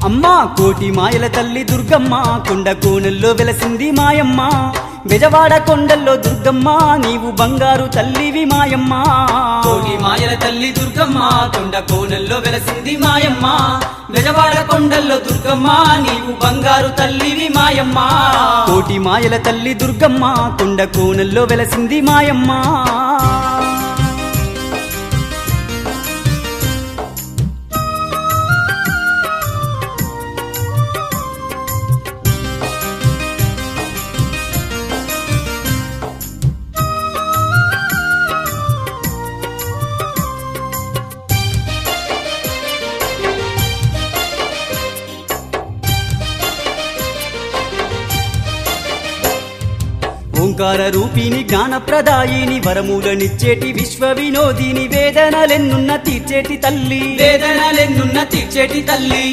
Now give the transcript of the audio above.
అమ్మా కోటి మాయల తల్లి దుర్గమ్మ కొండ కోనల్లో వెలసింది మాయమ్మ బెజవాడ కొండల్లో దుర్గమ్మ నీవు బంగారు తల్లివి మాయమ్మ కోటి మాయల తల్లి దుర్గమ్మ కొండ కోనల్లో వెలసింది మాయమ్మ బెజవాడ కొండల్లో దుర్గమ్మ నీవు బంగారు తల్లివి మాయమ్మ కోటి మాయల తల్లి దుర్గమ్మ కొండ కోనల్లో వెలసింది మాయమ్మ ఓంకార రూపిణి జ్ఞానప్రదాయిని వరములనిచ్చేటి విశ్వ వినోదిని వేదనలెన్నున్న తీర్చేటి తల్లి వేదనలెన్నున్న తీర్చేటి తల్లి